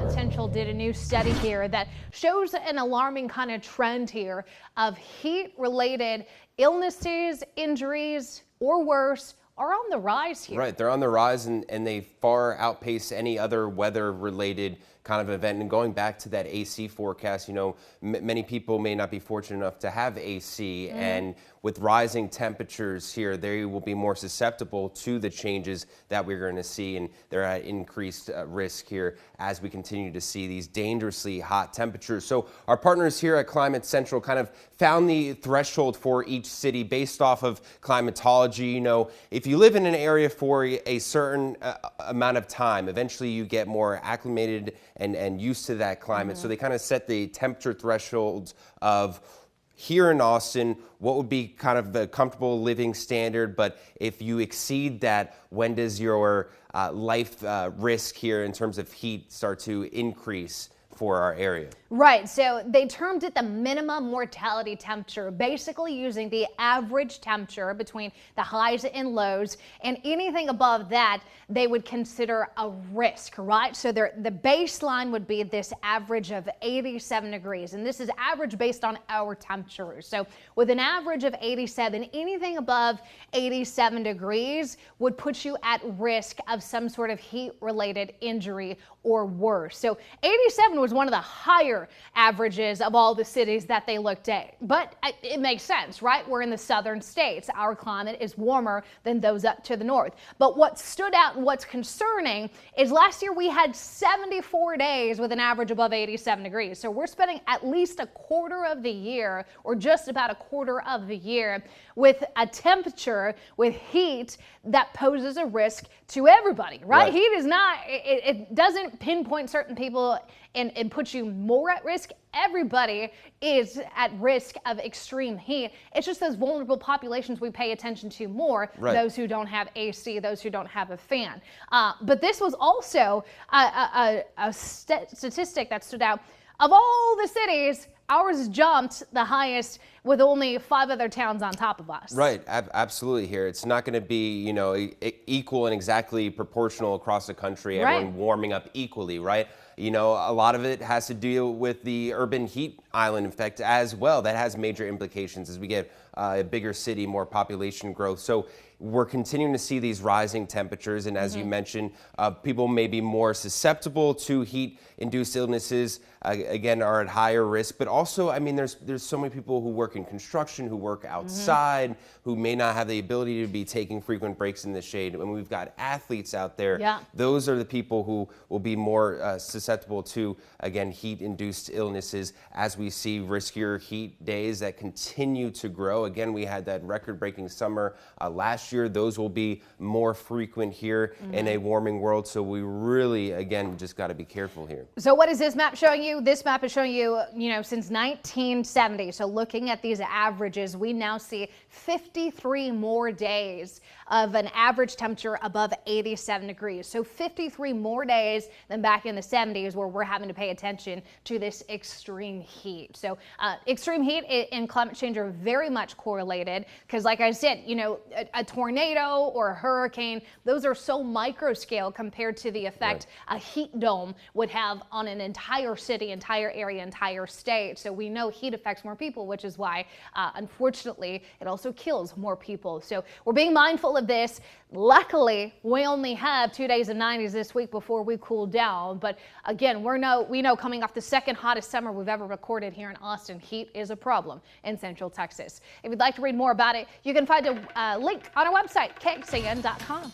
Climate Central did a new study here that shows an alarming kind of trend here of heat-related illnesses, injuries, or worse, are on the rise here. Right, they're on the rise and they far outpace any other weather-related kind of event. And going back to that AC forecast, you know, many people may not be fortunate enough to have AC, and with rising temperatures here, they will be more susceptible to the changes that we're going to see, and they're at increased risk here as we continue to see these dangerously hot temperatures. So our partners here at Climate Central kind of found the threshold for each city based off of climatology. You know, if you live in an area for a certain amount of time, eventually you get more acclimated and used to that climate. So they kind of set the temperature thresholds of here in Austin, what would be kind of the comfortable living standard, but if you exceed that, when does your life risk here in terms of heat start to increase for our area? Right, so they termed it the minimum mortality temperature, basically using the average temperature between the highs and lows, and anything above that they would consider a risk, right? So the baseline would be this average of 87 degrees, and this is average based on our temperatures. So with an average of 87, anything above 87 degrees would put you at risk of some sort of heat-related injury or worse. So 87 was one of the higher averages of all the cities that they looked at. But it makes sense, right? We're in the southern states. Our climate is warmer than those up to the north. But what stood out and what's concerning is last year we had 74 days with an average above 87 degrees. So we're spending at least a quarter of the year, or just about a quarter of the year, with a temperature, with heat that poses a risk to everybody, right? Heat is not, it doesn't pinpoint certain people and put you more at risk. Everybody is at risk of extreme heat. It's just those vulnerable populations we pay attention to more, those who don't have AC, those who don't have a fan. But this was also a statistic that stood out. Of all the cities, ours jumped the highest with only 5 other towns on top of us. Right, absolutely here. It's not going to be, you know, equal and exactly proportional across the country, everyone warming up equally, right? You know, a lot of it has to do with the urban heat island effect as well. That has major implications as we get a bigger city, more population growth. So we're continuing to see these rising temperatures, and as you mentioned, people may be more susceptible to heat-induced illnesses, again, are at higher risk. But also, I mean, there's so many people who work in construction, who work outside, who may not have the ability to be taking frequent breaks in the shade. When we've got athletes out there, those are the people who will be more susceptible to, again, heat-induced illnesses as we see riskier heat days that continue to grow. Again, we had that record-breaking summer last year. Those will be more frequent here in a warming world. So we really, again, just got to be careful here. So what is this map showing you? This map is showing you, since 1970. So looking at these averages, we now see 53 more days of an average temperature above 87 degrees. So 53 more days than back in the 70s, where we're having to pay attention to this extreme heat. So extreme heat and climate change are very much correlated, because like I said, a tornado or a hurricane, those are so micro scale compared to the effect a heat dome would have on an entire city, entire area, entire state. So we know heat affects more people, which is why, unfortunately, it also kills more people. So we're being mindful of this. Luckily, we only have 2 days of 90s this week before we cool down. But again, we know coming off the second hottest summer we've ever recorded here in Austin, heat is a problem in Central Texas. If you'd like to read more about it, you can find a link on our website, KXAN.com.